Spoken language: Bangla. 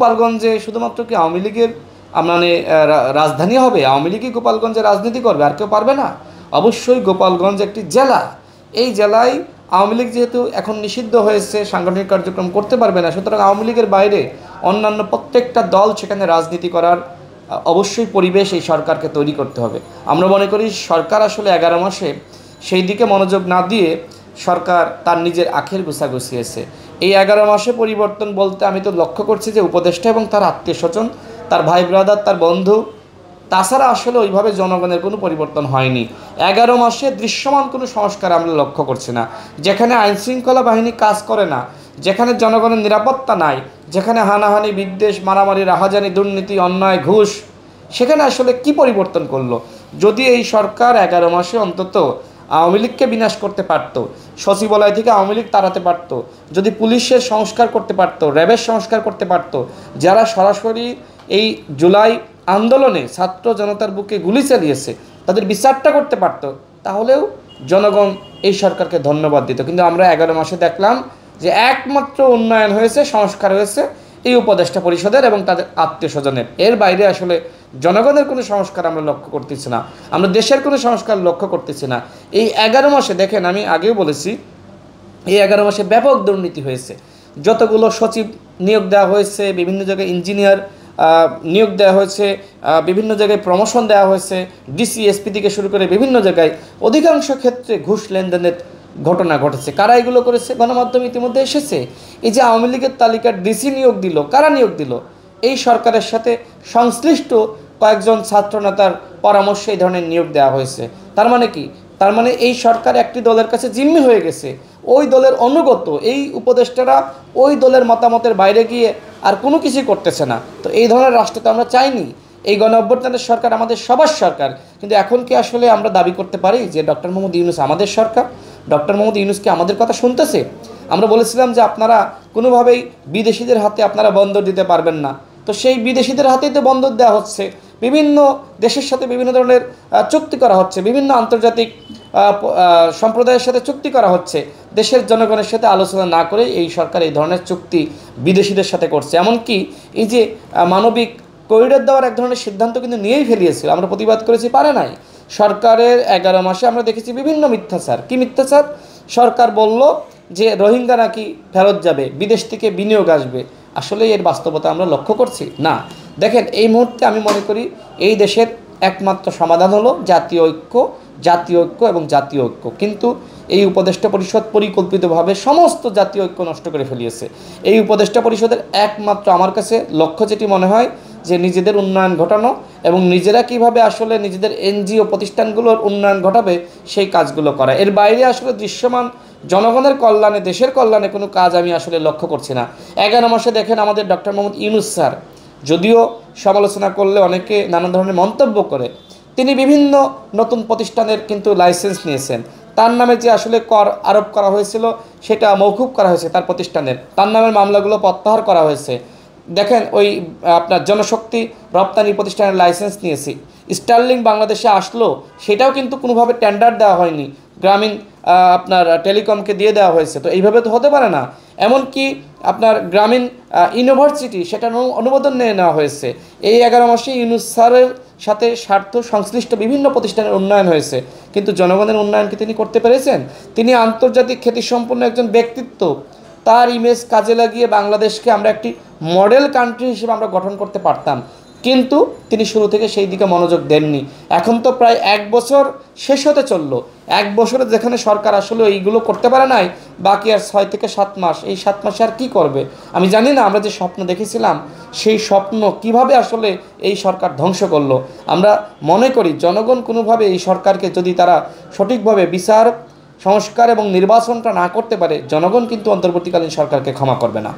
গোপালগঞ্জে শুধুমাত্র কি আওয়ামী লীগের মানে রাজধানী হবে? আওয়ামী লীগই গোপালগঞ্জে রাজনীতি করবে, আর কেউ পারবে না? অবশ্যই গোপালগঞ্জ একটি জেলা। এই জেলায় আওয়ামী লীগ যেহেতু এখন নিষিদ্ধ হয়েছে, সাংগঠনিক কার্যক্রম করতে পারবে না, সুতরাং আওয়ামী লীগের বাইরে অন্যান্য প্রত্যেকটা দল সেখানে রাজনীতি করার অবশ্যই পরিবেশ এই সরকারকে তৈরি করতে হবে। আমরা মনে করি সরকার আসলে 11 মাসে সেই দিকে মনোযোগ না দিয়ে সরকার তার নিজের আখের গোছা গুছিয়েছে। এই 11 মাসে পরিবর্তন বলতে আমি তো লক্ষ্য করছি যে উপদেষ্টা এবং তার আত্মীয় স্বজন, তার ভাই ব্রাদার, তার বন্ধু, তাছাড়া আসলে ওইভাবে জনগণের কোনো পরিবর্তন হয়নি। 11 মাসে দৃশ্যমান কোনো সংস্কার আমরা লক্ষ্য করছি না। যেখানে আইনশৃঙ্খলা বাহিনী কাজ করে না, যেখানে জনগণের নিরাপত্তা নাই, যেখানে হানাহানি, বিদ্বেষ, মারামারি, রাহাজানি, দুর্নীতি, অন্যায়, ঘুষ, সেখানে আসলে কি পরিবর্তন করলো? যদি এই সরকার 11 মাসে অন্তত আওয়ামী লীগকে বিনাশ করতে পারত, সচিবালয় থেকে আওয়ামী লীগ তাড়াতে পারত, যদি পুলিশের সংস্কার করতে পারত, র্যাবের সংস্কার করতে পারত, যারা সরাসরি এই জুলাই আন্দোলনে ছাত্র জনতার বুকে গুলি চালিয়েছে তাদের বিচারটা করতে পারত, তাহলেও জনগণ এই সরকারকে ধন্যবাদ দিত। কিন্তু আমরা 11 মাসে দেখলাম যে একমাত্র উন্নয়ন হয়েছে, সংস্কার হয়েছে এই উপদেষ্টা পরিষদের এবং তাদের আত্মীয় স্বজনের। এর বাইরে আসলে জনগণের কোনো সংস্কার আমরা লক্ষ্য করতেছি না, আমরা দেশের কোনো সংস্কার লক্ষ্য করতেছি না। এই 11 মাসে দেখেন, আমি আগেও বলেছি, এই 11 মাসে ব্যাপক দুর্নীতি হয়েছে। যতগুলো সচিব নিয়োগ দেওয়া হয়েছে, বিভিন্ন জায়গায় ইঞ্জিনিয়ার নিয়োগ দেওয়া হয়েছে, বিভিন্ন জায়গায় প্রমোশন দেওয়া হয়েছে, ডিসি এসপি থেকে শুরু করে বিভিন্ন জায়গায় অধিকাংশ ক্ষেত্রে ঘুষ লেনদেনের ঘটনা ঘটেছে। কারা এগুলো করেছে? গণমাধ্যম ইতিমধ্যে এসেছে। এই যে আওয়ামী লীগের তালিকার ডিসি নিয়োগ দিল, কারা নিয়োগ দিল? এই সরকারের সাথে সংশ্লিষ্ট কয়েকজন ছাত্রনেতার পরামর্শে এই ধরনের নিয়োগ দেওয়া হয়েছে। তার মানে কি? তার মানে এই সরকার একটি দলের কাছে জিম্মি হয়ে গেছে, ওই দলের অনুগত। এই উপদেষ্টারা ওই দলের মতামতের বাইরে গিয়ে আর কোনো কিছুই করতেছে না। তো এই ধরনের রাষ্ট্র তো আমরা চাইনি। এই গণ অভ্যুত্থানের সরকার আমাদের সবার সরকার, কিন্তু এখন কি আসলে আমরা দাবি করতে পারি যে ডক্টর মোহাম্মদ ইউনূস আমাদের সরকার? ডক্টর মোহাম্মদ ইউনূস কি আমাদের কথা শুনতেছে? আমরা বলেছিলাম যে আপনারা কোনোভাবেই বিদেশিদের হাতে আপনারা বন্দর দিতে পারবেন না, তো সেই বিদেশিদের হাতেই তো বন্দর দেওয়া হচ্ছে। বিভিন্ন দেশের সাথে বিভিন্ন ধরনের চুক্তি করা হচ্ছে, বিভিন্ন আন্তর্জাতিক সম্প্রদায়ের সাথে চুক্তি করা হচ্ছে। দেশের জনগণের সাথে আলোচনা না করে এই সরকার এই ধরনের চুক্তি বিদেশিদের সাথে করছে। এমনকি এই যে মানবিক করিডর দেওয়ার এক ধরনের সিদ্ধান্ত কিন্তু নিয়েই ফেলিয়েছিল, আমরা প্রতিবাদ করেছি, পারে নাই। সরকারের 11 মাসে আমরা দেখেছি বিভিন্ন মিথ্যাচার। কি মিথ্যাচার? সরকার বলল যে রোহিঙ্গা নাকি ফেরত যাবে, বিদেশ থেকে বিনিয়োগ আসবে। আসলে এর বাস্তবতা আমরা লক্ষ্য করছি না। দেখেন, এই মুহূর্তে আমি মনে করি এই দেশের একমাত্র সমাধান হলো জাতীয় ঐক্য, জাতীয় ঐক্য এবং জাতীয় ঐক্য। কিন্তু এই উপদেষ্টা পরিষদ পরিকল্পিতভাবে সমস্ত জাতীয় ঐক্য নষ্ট করে ফেলিয়েছে। এই উপদেষ্টা পরিষদের একমাত্র আমার কাছে লক্ষ্য যেটি মনে হয় যে নিজেদের উন্নয়ন ঘটানো এবং নিজেরা কিভাবে আসলে নিজেদের এনজিও প্রতিষ্ঠানগুলোর উন্নয়ন ঘটাবে সেই কাজগুলো করা। এর বাইরে আসলে দৃশ্যমান জনগণের কল্যাণে, দেশের কল্যাণে কোনো কাজ আমি আসলে লক্ষ্য করছি না। 11 মাসে দেখেন আমাদের ডক্টর মোহাম্মদ ইউনূস স্যার, যদিও সমালোচনা করলে অনেকে নানা ধরনের মন্তব্য করে, তিনি বিভিন্ন নতুন প্রতিষ্ঠানের কিন্তু লাইসেন্স নিয়েছেন। তার নামে যে আসলে কর আরোপ করা হয়েছিল সেটা মওকুফ করা হয়েছে, তার প্রতিষ্ঠানের তার নামের মামলাগুলো প্রত্যাহার করা হয়েছে। দেখেন, ওই আপনার জনশক্তি রপ্তানি প্রতিষ্ঠানের লাইসেন্স নিয়েছি, স্টার্লিং বাংলাদেশে আসলো, সেটাও কিন্তু কোনোভাবে টেন্ডার দেওয়া হয়নি, গ্রামীণ আপনার টেলিকমকে দিয়ে দেওয়া হয়েছে। তো এইভাবে তো হতে পারে না। এমনকি আপনার গ্রামীণ ইউনিভার্সিটি, সেটা অনুমোদন নিয়ে নেওয়া হয়েছে। এই 11 মাসে ইউনূস স্যারের সাথে স্বার্থ সংশ্লিষ্ট বিভিন্ন প্রতিষ্ঠানের উন্নয়ন হয়েছে, কিন্তু জনগণের উন্নয়ন কি তিনি করতে পেরেছেন? তিনি আন্তর্জাতিক খ্যাতিসম্পন্ন একজন ব্যক্তিত্ব, তার ইমেজ কাজে লাগিয়ে বাংলাদেশকে আমরা একটি মডেল কান্ট্রি হিসেবে আমরা গঠন করতে পারতাম, কিন্তু তিনি শুরু থেকে সেই দিকে মনোযোগ দেননি। এখন তো প্রায় 1 বছর শেষ হতে চললো। 1 বছরে যেখানে সরকার আসলে এইগুলো করতে পারে নাই, বাকি আর 6 থেকে 7 মাস। এই 7 মাসে আর কি করবে? আমি জানি না আমরা যে স্বপ্ন দেখেছিলাম সেই স্বপ্ন কিভাবে আসলে এই সরকার ধ্বংস করলো। আমরা মনে করি জনগণ কোনোভাবে এই সরকারকে যদি তারা সঠিকভাবে বিচার, সংস্কার এবং নির্বাচনটা না করতে পারে, জনগণ কিন্তু অন্তর্বর্তীকালীন সরকারকে ক্ষমা করবে না।